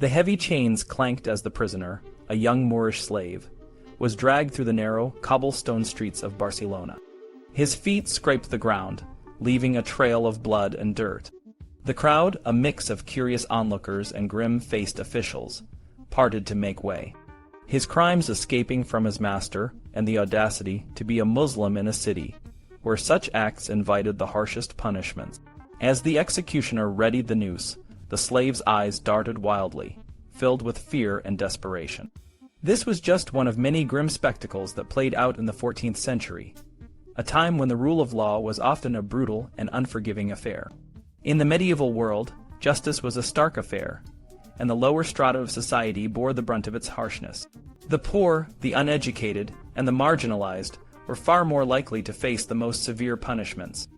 The heavy chains clanked as the prisoner, a young Moorish slave, was dragged through the narrow, cobblestone streets of Barcelona. His feet scraped the ground, leaving a trail of blood and dirt. The crowd, a mix of curious onlookers and grim-faced officials, parted to make way. His crimes escaping from his master, and the audacity to be a Muslim in a city where such acts invited the harshest punishments. As the executioner readied the noose, the slave's eyes darted wildly, filled with fear and desperation. This was just one of many grim spectacles that played out in the 14th century, a time when the rule of law was often a brutal and unforgiving affair. In the medieval world, justice was a stark affair, and the lower strata of society bore the brunt of its harshness. The poor, the uneducated, and the marginalized were far more likely to face the most severe punishments.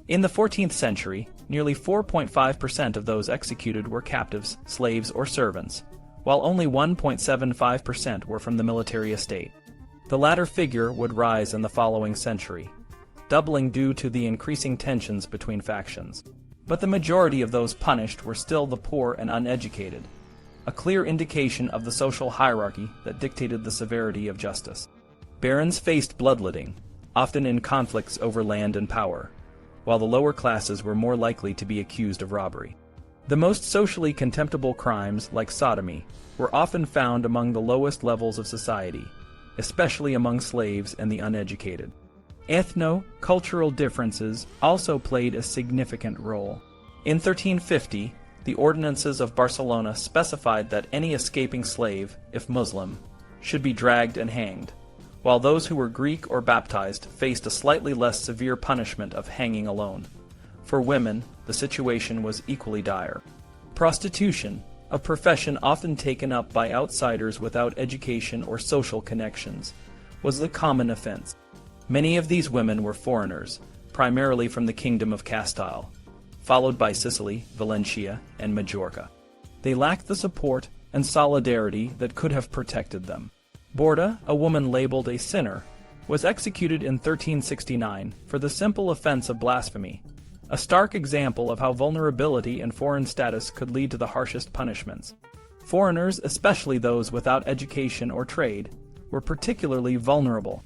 In the 14th century, nearly 4.5% of those executed were captives, slaves, or servants, while only 1.75% were from the military estate. The latter figure would rise in the following century, doubling due to the increasing tensions between factions. But the majority of those punished were still the poor and uneducated, a clear indication of the social hierarchy that dictated the severity of justice. Barons faced bloodletting, often in conflicts over land and power, while the lower classes were more likely to be accused of robbery. The most socially contemptible crimes, like sodomy, were often found among the lowest levels of society, especially among slaves and the uneducated. Ethno-cultural differences also played a significant role. In 1350, the ordinances of Barcelona specified that any escaping slave, if Muslim, should be dragged and hanged, while those who were Greek or baptized faced a slightly less severe punishment of hanging alone. For women, the situation was equally dire. Prostitution, a profession often taken up by outsiders without education or social connections, was the common offense. Many of these women were foreigners, primarily from the Kingdom of Castile, followed by Sicily, Valencia, and Majorca. They lacked the support and solidarity that could have protected them. Borda, a woman labeled a sinner, was executed in 1369 for the simple offense of blasphemy, a stark example of how vulnerability and foreign status could lead to the harshest punishments. Foreigners, especially those without education or trade, were particularly vulnerable.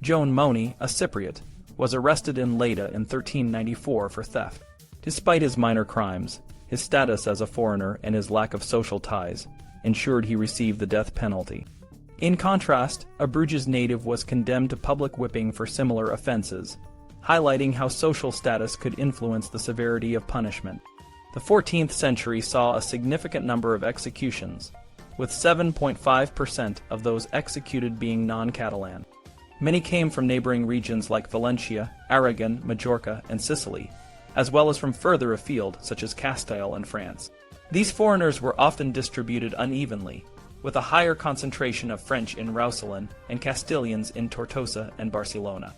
Joan Moni, a Cypriot, was arrested in Lleida in 1394 for theft. Despite his minor crimes, his status as a foreigner and his lack of social ties ensured he received the death penalty. In contrast, a Bruges native was condemned to public whipping for similar offenses, highlighting how social status could influence the severity of punishment. The 14th century saw a significant number of executions, with 7.5% of those executed being non-Catalan. Many came from neighboring regions like Valencia, Aragon, Majorca, and Sicily, as well as from further afield such as Castile and France. These foreigners were often distributed unevenly, with a higher concentration of French in Roussillon and Castilians in Tortosa and Barcelona.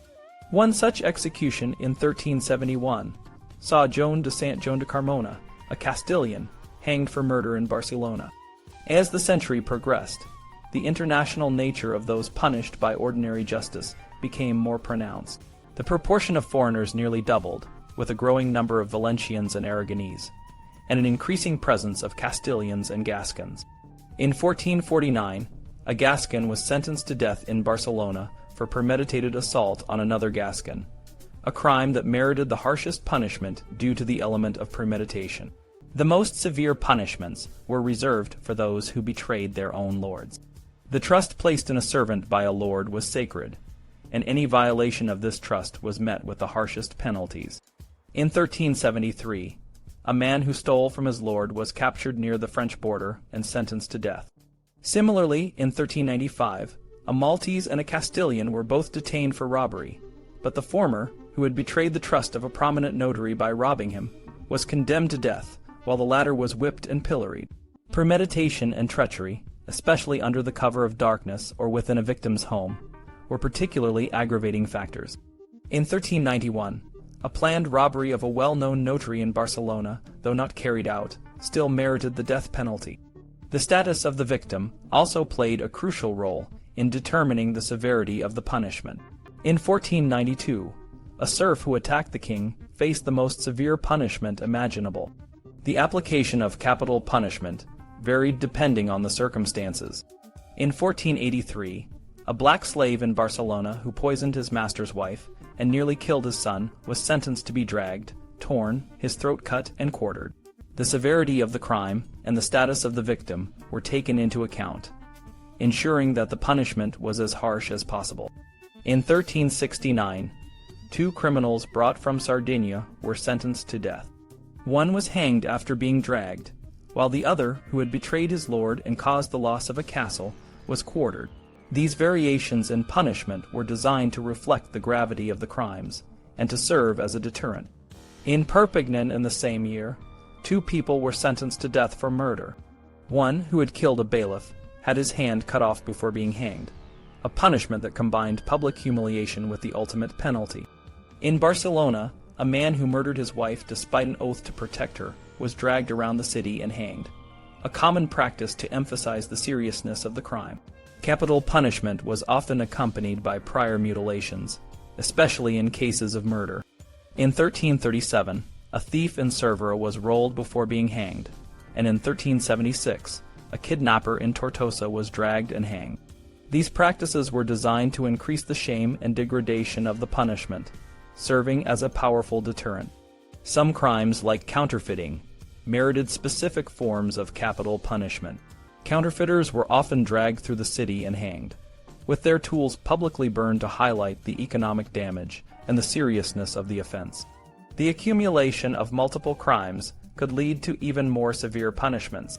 One such execution in 1371 saw Joan de Sant Joan de Carmona, a Castilian, hanged for murder in Barcelona. As the century progressed, the international nature of those punished by ordinary justice became more pronounced. The proportion of foreigners nearly doubled, with a growing number of Valencians and Aragonese, and an increasing presence of Castilians and Gascons. In 1449, a Gascon was sentenced to death in Barcelona for premeditated assault on another Gascon, a crime that merited the harshest punishment due to the element of premeditation. The most severe punishments were reserved for those who betrayed their own lords. The trust placed in a servant by a lord was sacred, and any violation of this trust was met with the harshest penalties. In 1373, a man who stole from his lord was captured near the French border and sentenced to death. Similarly, in 1395, a Maltese and a Castilian were both detained for robbery, but the former, who had betrayed the trust of a prominent notary by robbing him, was condemned to death, while the latter was whipped and pilloried. Premeditation and treachery, especially under the cover of darkness or within a victim's home, were particularly aggravating factors. In 1391, a planned robbery of a well-known notary in Barcelona, though not carried out, still merited the death penalty. The status of the victim also played a crucial role in determining the severity of the punishment. In 1492, a serf who attacked the king faced the most severe punishment imaginable. The application of capital punishment varied depending on the circumstances. In 1483, a black slave in Barcelona who poisoned his master's wife and nearly killed his son was sentenced to be dragged, torn, his throat cut, and quartered. The severity of the crime and the status of the victim were taken into account, ensuring that the punishment was as harsh as possible. In 1369, 2 criminals brought from Sardinia were sentenced to death. One was hanged after being dragged, while the other, who had betrayed his lord and caused the loss of a castle, was quartered. These variations in punishment were designed to reflect the gravity of the crimes and to serve as a deterrent. In Perpignan in the same year, 2 people were sentenced to death for murder. One, who had killed a bailiff, had his hand cut off before being hanged, a punishment that combined public humiliation with the ultimate penalty. In Barcelona, a man who murdered his wife despite an oath to protect her was dragged around the city and hanged, a common practice to emphasize the seriousness of the crime. Capital punishment was often accompanied by prior mutilations, especially in cases of murder. In 1337, a thief in Cervera was rolled before being hanged, and in 1376, a kidnapper in Tortosa was dragged and hanged. These practices were designed to increase the shame and degradation of the punishment, serving as a powerful deterrent. Some crimes, like counterfeiting, merited specific forms of capital punishment. Counterfeiters were often dragged through the city and hanged, with their tools publicly burned to highlight the economic damage and the seriousness of the offense. The accumulation of multiple crimes could lead to even more severe punishments.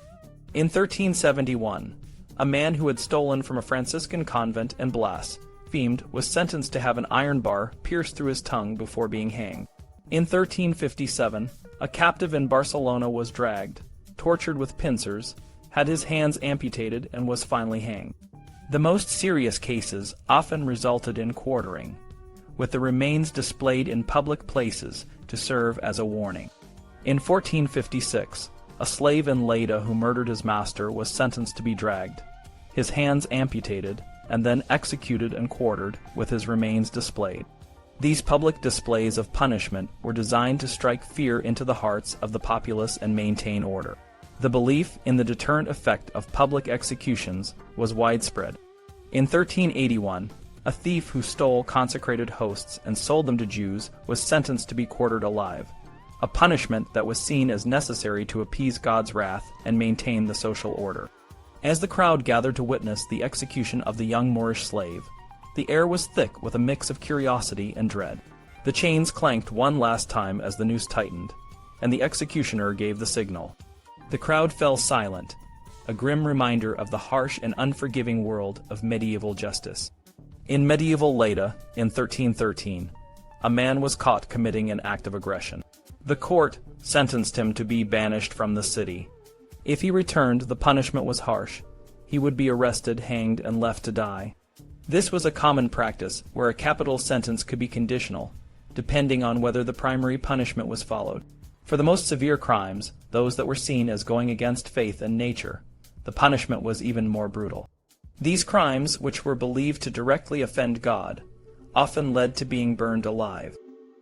In 1371, a man who had stolen from a Franciscan convent in Blas, was sentenced to have an iron bar pierced through his tongue before being hanged. In 1357, a captive in Barcelona was dragged, tortured with pincers, had his hands amputated, and was finally hanged. The most serious cases often resulted in quartering, with the remains displayed in public places to serve as a warning. In 1456, a slave in Lleida who murdered his master was sentenced to be dragged, his hands amputated, and then executed and quartered, with his remains displayed. These public displays of punishment were designed to strike fear into the hearts of the populace and maintain order. The belief in the deterrent effect of public executions was widespread. In 1381, a thief who stole consecrated hosts and sold them to Jews was sentenced to be quartered alive, a punishment that was seen as necessary to appease God's wrath and maintain the social order. As the crowd gathered to witness the execution of the young Moorish slave, the air was thick with a mix of curiosity and dread. The chains clanked one last time as the noose tightened, and the executioner gave the signal. The crowd fell silent, a grim reminder of the harsh and unforgiving world of medieval justice. In medieval Lleida, in 1313, a man was caught committing an act of aggression. The court sentenced him to be banished from the city. If he returned, the punishment was harsh. He would be arrested, hanged, and left to die. This was a common practice where a capital sentence could be conditional, depending on whether the primary punishment was followed. For the most severe crimes, those that were seen as going against faith and nature, the punishment was even more brutal. These crimes, which were believed to directly offend God, often led to being burned alive.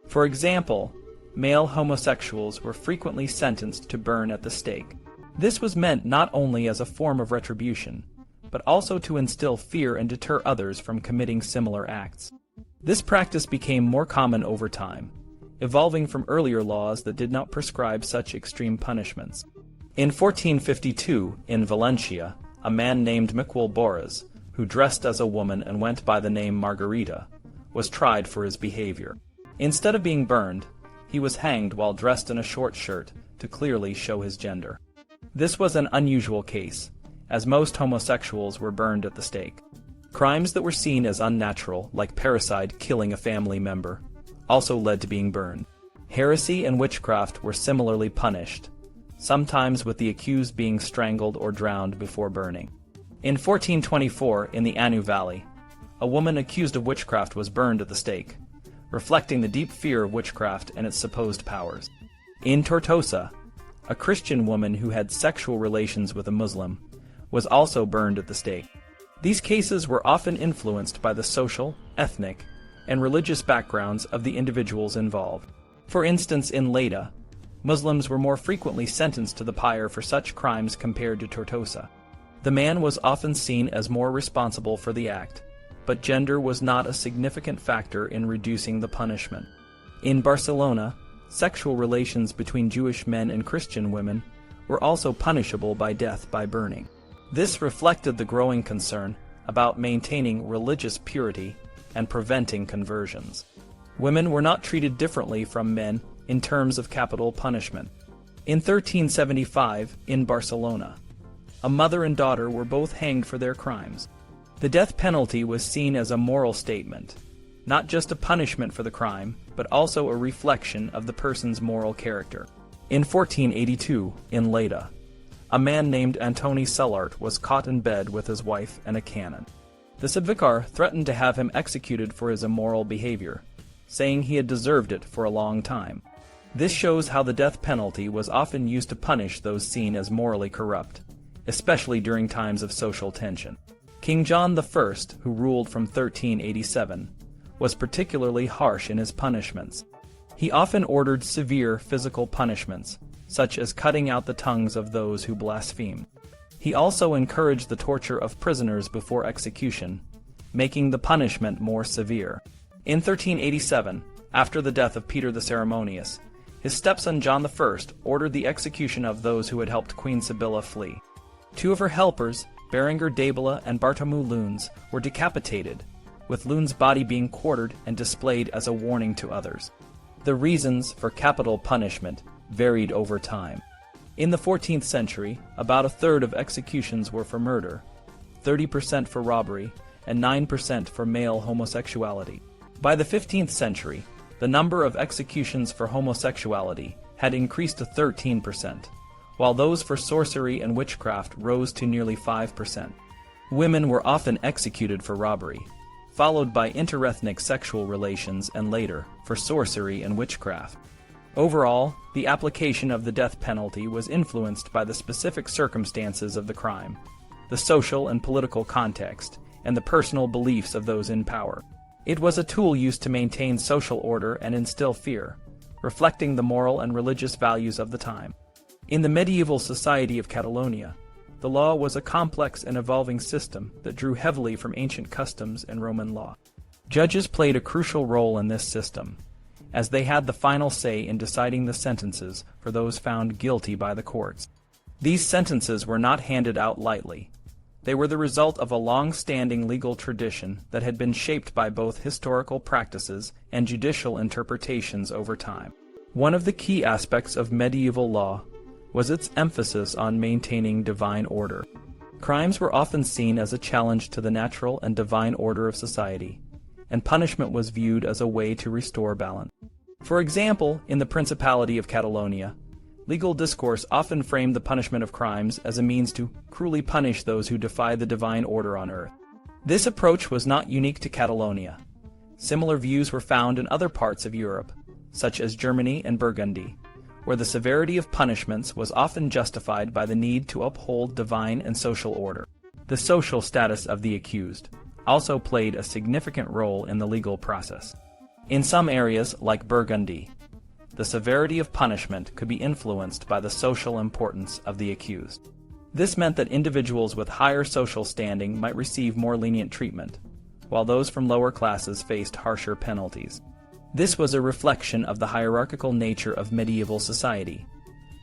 For example, male homosexuals were frequently sentenced to burn at the stake. This was meant not only as a form of retribution, but also to instill fear and deter others from committing similar acts. This practice became more common over time, evolving from earlier laws that did not prescribe such extreme punishments. In 1452, in Valencia, a man named Miquel Borras, who dressed as a woman and went by the name Margarita, was tried for his behavior. Instead of being burned, he was hanged while dressed in a short shirt to clearly show his gender. This was an unusual case, as most homosexuals were burned at the stake. Crimes that were seen as unnatural, like parricide killing a family member, also led to being burned. Heresy and witchcraft were similarly punished, sometimes with the accused being strangled or drowned before burning. In 1424, in the Anu Valley, a woman accused of witchcraft was burned at the stake, reflecting the deep fear of witchcraft and its supposed powers. In Tortosa, a Christian woman who had sexual relations with a Muslim was also burned at the stake. These cases were often influenced by the social, ethnic, and religious backgrounds of the individuals involved. For instance, in Lleida, Muslims were more frequently sentenced to the pyre for such crimes compared to Tortosa. The man was often seen as more responsible for the act, but gender was not a significant factor in reducing the punishment. In Barcelona, sexual relations between Jewish men and Christian women were also punishable by death by burning. This reflected the growing concern about maintaining religious purity and preventing conversions. Women were not treated differently from men in terms of capital punishment. In 1375, in Barcelona, a mother and daughter were both hanged for their crimes. The death penalty was seen as a moral statement, not just a punishment for the crime, but also a reflection of the person's moral character. In 1482, in Lleida, a man named Antoni Sellart was caught in bed with his wife and a canon. The subvicar threatened to have him executed for his immoral behavior, saying he had deserved it for a long time. This shows how the death penalty was often used to punish those seen as morally corrupt, especially during times of social tension. King John I, who ruled from 1387, was particularly harsh in his punishments. He often ordered severe physical punishments, such as cutting out the tongues of those who blasphemed. He also encouraged the torture of prisoners before execution, making the punishment more severe. In 1387, after the death of Peter the Ceremonious, his stepson John I ordered the execution of those who had helped Queen Sibylla flee. Two of her helpers, Berengar Débila and Bartomeu Luns, were decapitated, with Luns' body being quartered and displayed as a warning to others. The reasons for capital punishment varied over time. In the 14th century, about a third of executions were for murder, 30% for robbery, and 9% for male homosexuality. By the 15th century, the number of executions for homosexuality had increased to 13%, while those for sorcery and witchcraft rose to nearly 5%. Women were often executed for robbery, followed by interethnic sexual relations and later for sorcery and witchcraft. Overall, the application of the death penalty was influenced by the specific circumstances of the crime, the social and political context, and the personal beliefs of those in power. It was a tool used to maintain social order and instill fear, reflecting the moral and religious values of the time. In the medieval society of Catalonia, the law was a complex and evolving system that drew heavily from ancient customs and Roman law. Judges played a crucial role in this system, as they had the final say in deciding the sentences for those found guilty by the courts. These sentences were not handed out lightly. They were the result of a long-standing legal tradition that had been shaped by both historical practices and judicial interpretations over time. One of the key aspects of medieval law was its emphasis on maintaining divine order. Crimes were often seen as a challenge to the natural and divine order of society, and punishment was viewed as a way to restore balance. For example, in the Principality of Catalonia, legal discourse often framed the punishment of crimes as a means to cruelly punish those who defy the divine order on earth. This approach was not unique to Catalonia. Similar views were found in other parts of Europe, such as Germany and Burgundy, where the severity of punishments was often justified by the need to uphold divine and social order. The social status of the accused also played a significant role in the legal process. In some areas, like Burgundy, the severity of punishment could be influenced by the social importance of the accused. This meant that individuals with higher social standing might receive more lenient treatment, while those from lower classes faced harsher penalties. This was a reflection of the hierarchical nature of medieval society,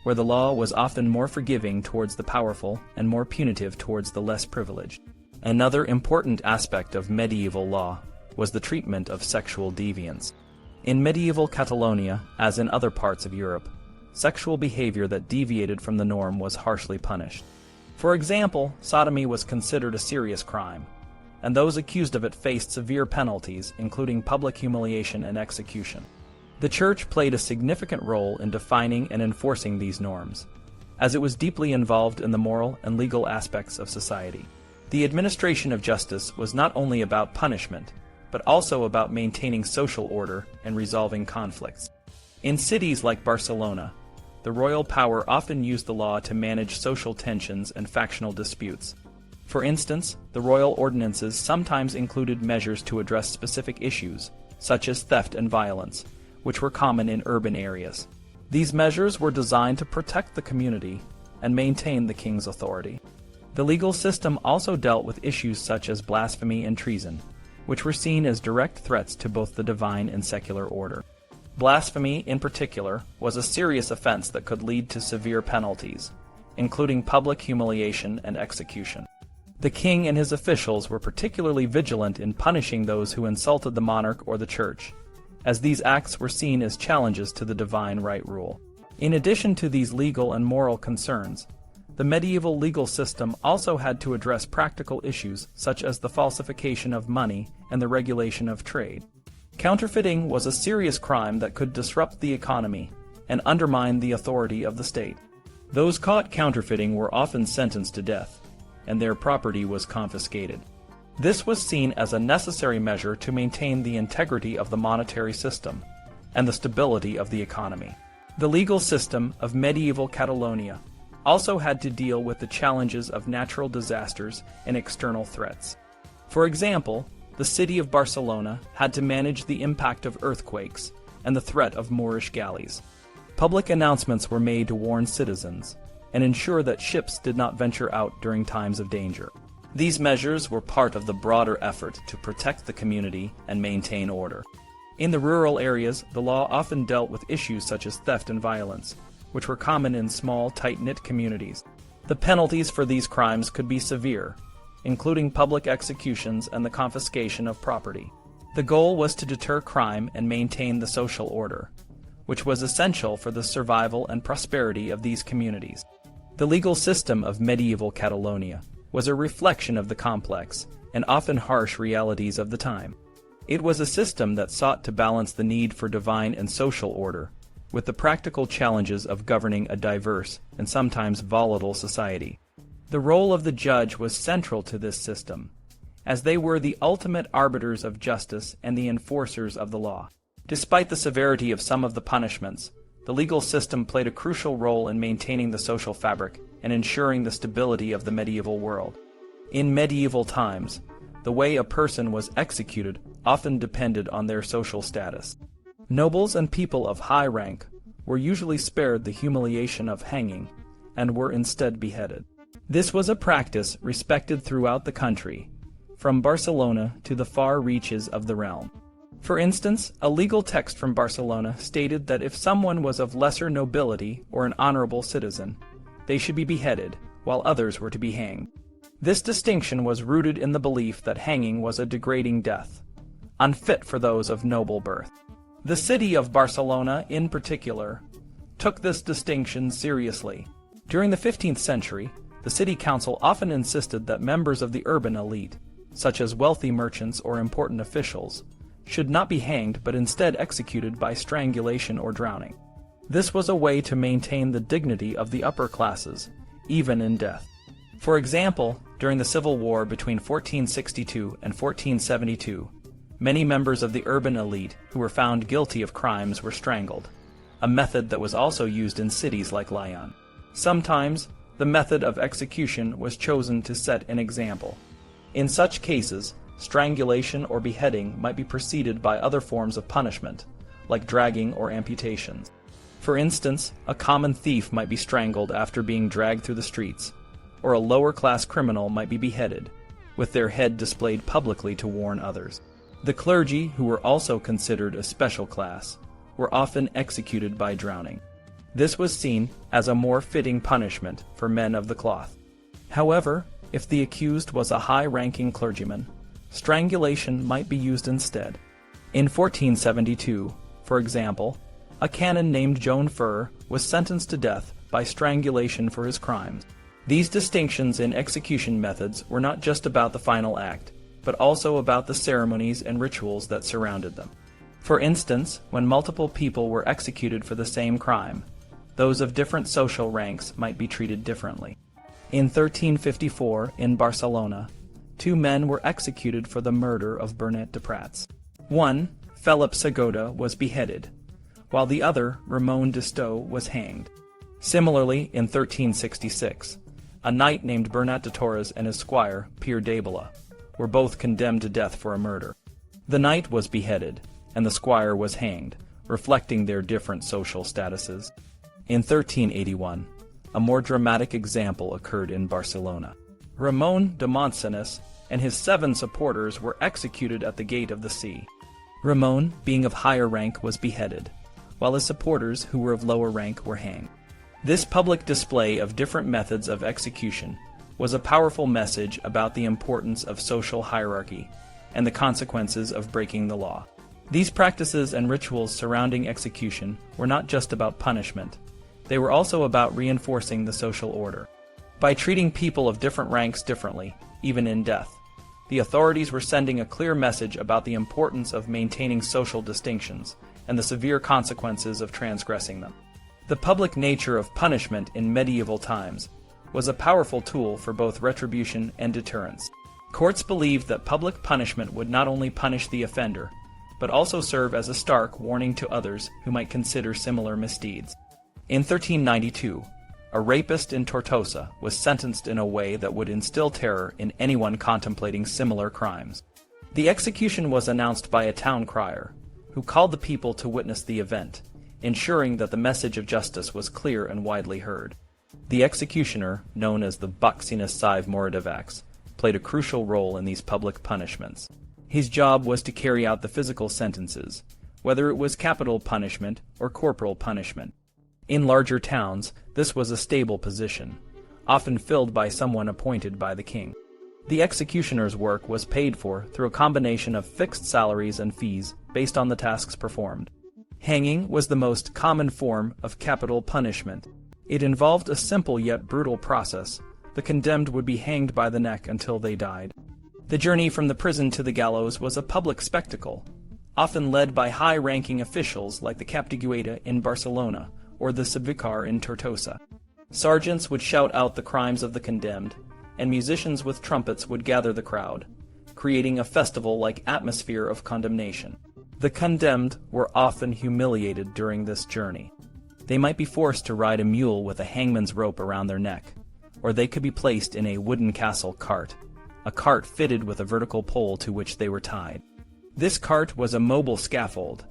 where the law was often more forgiving towards the powerful and more punitive towards the less privileged. Another important aspect of medieval law was the treatment of sexual deviance. In medieval Catalonia, as in other parts of Europe, sexual behavior that deviated from the norm was harshly punished. For example, sodomy was considered a serious crime, and those accused of it faced severe penalties, including public humiliation and execution. The Church played a significant role in defining and enforcing these norms, as it was deeply involved in the moral and legal aspects of society. The administration of justice was not only about punishment, but also about maintaining social order and resolving conflicts. In cities like Barcelona, the royal power often used the law to manage social tensions and factional disputes. For instance, the royal ordinances sometimes included measures to address specific issues, such as theft and violence, which were common in urban areas. These measures were designed to protect the community and maintain the king's authority. The legal system also dealt with issues such as blasphemy and treason, which were seen as direct threats to both the divine and secular order. Blasphemy, in particular, was a serious offense that could lead to severe penalties, including public humiliation and execution. The king and his officials were particularly vigilant in punishing those who insulted the monarch or the church, as these acts were seen as challenges to the divine right rule. In addition to these legal and moral concerns, the medieval legal system also had to address practical issues such as the falsification of money and the regulation of trade. Counterfeiting was a serious crime that could disrupt the economy and undermine the authority of the state. Those caught counterfeiting were often sentenced to death, and their property was confiscated. This was seen as a necessary measure to maintain the integrity of the monetary system and the stability of the economy. The legal system of medieval Catalonia also had to deal with the challenges of natural disasters and external threats. For example, the city of Barcelona had to manage the impact of earthquakes and the threat of Moorish galleys. Public announcements were made to warn citizens and ensure that ships did not venture out during times of danger. These measures were part of the broader effort to protect the community and maintain order. In the rural areas, the law often dealt with issues such as theft and violence, which were common in small, tight-knit communities. The penalties for these crimes could be severe, including public executions and the confiscation of property. The goal was to deter crime and maintain the social order, which was essential for the survival and prosperity of these communities. The legal system of medieval Catalonia was a reflection of the complex and often harsh realities of the time. It was a system that sought to balance the need for divine and social order with the practical challenges of governing a diverse and sometimes volatile society. The role of the judge was central to this system, as they were the ultimate arbiters of justice and the enforcers of the law. Despite the severity of some of the punishments, the legal system played a crucial role in maintaining the social fabric and ensuring the stability of the medieval world. In medieval times, the way a person was executed often depended on their social status. Nobles and people of high rank were usually spared the humiliation of hanging and were instead beheaded. This was a practice respected throughout the country, from Barcelona to the far reaches of the realm. For instance, a legal text from Barcelona stated that if someone was of lesser nobility or an honorable citizen, they should be beheaded, while others were to be hanged. This distinction was rooted in the belief that hanging was a degrading death, unfit for those of noble birth. The city of Barcelona, in particular, took this distinction seriously. During the 15th century, the city council often insisted that members of the urban elite, such as wealthy merchants or important officials, should not be hanged but instead executed by strangulation or drowning. This was a way to maintain the dignity of the upper classes, even in death. For example, during the Civil War between 1462 and 1472, many members of the urban elite who were found guilty of crimes were strangled, a method that was also used in cities like Lyon. Sometimes, the method of execution was chosen to set an example. In such cases, strangulation or beheading might be preceded by other forms of punishment, like dragging or amputations. For instance, a common thief might be strangled after being dragged through the streets, or a lower-class criminal might be beheaded, with their head displayed publicly to warn others. The clergy, who were also considered a special class, were often executed by drowning. This was seen as a more fitting punishment for men of the cloth. However, if the accused was a high-ranking clergyman, strangulation might be used instead. In 1472, for example, a canon named Joan Fur was sentenced to death by strangulation for his crimes. These distinctions in execution methods were not just about the final act, but also about the ceremonies and rituals that surrounded them. For instance, when multiple people were executed for the same crime, those of different social ranks might be treated differently. In 1354, in Barcelona, 2 men were executed for the murder of Bernat de Prats. One, Felip Segota, was beheaded, while the other, Ramon d'Estow, was hanged. Similarly, in 1366, a knight named Bernat de Torres and his squire, Pierre d'Abila, were both condemned to death for a murder. The knight was beheaded, and the squire was hanged, reflecting their different social statuses. In 1381, a more dramatic example occurred in Barcelona. Ramon de Moncenis and his 7 supporters were executed at the gate of the sea. Ramon, being of higher rank, was beheaded, while his supporters, who were of lower rank, were hanged. This public display of different methods of execution was a powerful message about the importance of social hierarchy and the consequences of breaking the law. These practices and rituals surrounding execution were not just about punishment, they were also about reinforcing the social order. By treating people of different ranks differently, even in death, the authorities were sending a clear message about the importance of maintaining social distinctions and the severe consequences of transgressing them. The public nature of punishment in medieval times was a powerful tool for both retribution and deterrence. Courts believed that public punishment would not only punish the offender, but also serve as a stark warning to others who might consider similar misdeeds. In 1392, a rapist in Tortosa was sentenced in a way that would instill terror in anyone contemplating similar crimes. The execution was announced by a town crier, who called the people to witness the event, ensuring that the message of justice was clear and widely heard. The executioner, known as the Vaccinus Sive Moradivax, played a crucial role in these public punishments. His job was to carry out the physical sentences, whether it was capital punishment or corporal punishment. In larger towns, this was a stable position, often filled by someone appointed by the king. The executioner's work was paid for through a combination of fixed salaries and fees based on the tasks performed. Hanging was the most common form of capital punishment. It involved a simple yet brutal process. The condemned would be hanged by the neck until they died. The journey from the prison to the gallows was a public spectacle, often led by high-ranking officials like the Captigueta in Barcelona or the Subvicar in Tortosa. Sergeants would shout out the crimes of the condemned, and musicians with trumpets would gather the crowd, creating a festival-like atmosphere of condemnation. The condemned were often humiliated during this journey. They might be forced to ride a mule with a hangman's rope around their neck, or they could be placed in a wooden castle cart, a cart fitted with a vertical pole to which they were tied. This cart was a mobile scaffold,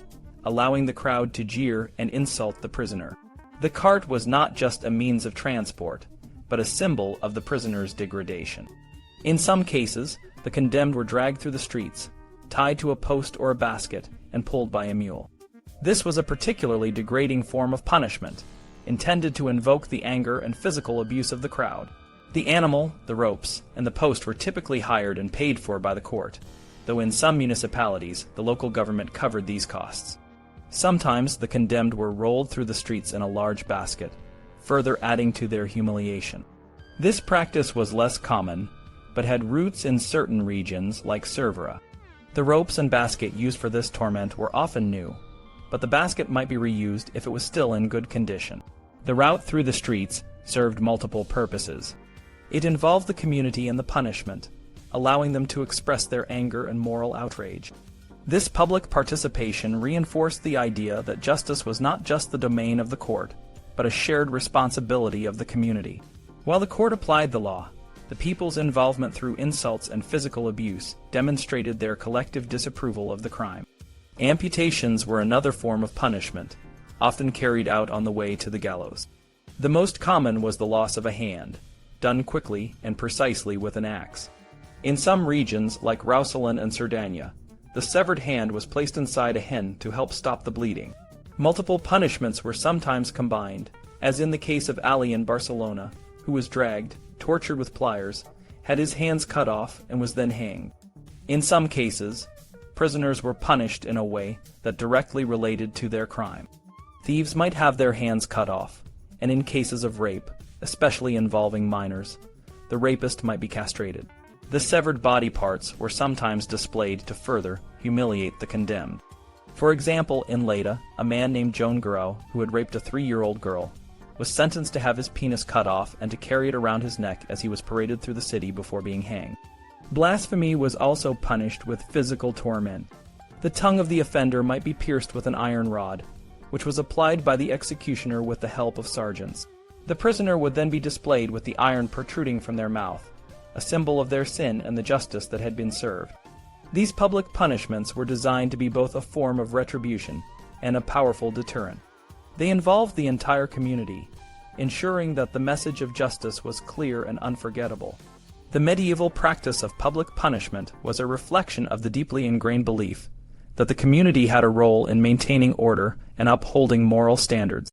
allowing the crowd to jeer and insult the prisoner. The cart was not just a means of transport, but a symbol of the prisoner's degradation. In some cases, the condemned were dragged through the streets, tied to a post or a basket, and pulled by a mule. This was a particularly degrading form of punishment, intended to invoke the anger and physical abuse of the crowd. The animal, the ropes, and the post were typically hired and paid for by the court, though in some municipalities the local government covered these costs. Sometimes the condemned were rolled through the streets in a large basket, further adding to their humiliation. This practice was less common, but had roots in certain regions like Cervera. The ropes and basket used for this torment were often new, but the basket might be reused if it was still in good condition. The route through the streets served multiple purposes. It involved the community in the punishment, allowing them to express their anger and moral outrage. This public participation reinforced the idea that justice was not just the domain of the court, but a shared responsibility of the community. While the court applied the law, the people's involvement through insults and physical abuse demonstrated their collective disapproval of the crime. Amputations were another form of punishment, often carried out on the way to the gallows. The most common was the loss of a hand, done quickly and precisely with an axe. In some regions, like Roussillon and Cerdagne, the severed hand was placed inside a hen to help stop the bleeding. Multiple punishments were sometimes combined, as in the case of Ali in Barcelona, who was dragged, tortured with pliers, had his hands cut off, and was then hanged. In some cases, prisoners were punished in a way that directly related to their crime. Thieves might have their hands cut off, and in cases of rape, especially involving minors, the rapist might be castrated. The severed body parts were sometimes displayed to further humiliate the condemned. For example, in Lleida, a man named Joan Garau, who had raped a 3-year-old girl, was sentenced to have his penis cut off and to carry it around his neck as he was paraded through the city before being hanged. Blasphemy was also punished with physical torment. The tongue of the offender might be pierced with an iron rod, which was applied by the executioner with the help of sergeants. The prisoner would then be displayed with the iron protruding from their mouth, a symbol of their sin and the justice that had been served. These public punishments were designed to be both a form of retribution and a powerful deterrent. They involved the entire community, ensuring that the message of justice was clear and unforgettable. The medieval practice of public punishment was a reflection of the deeply ingrained belief that the community had a role in maintaining order and upholding moral standards.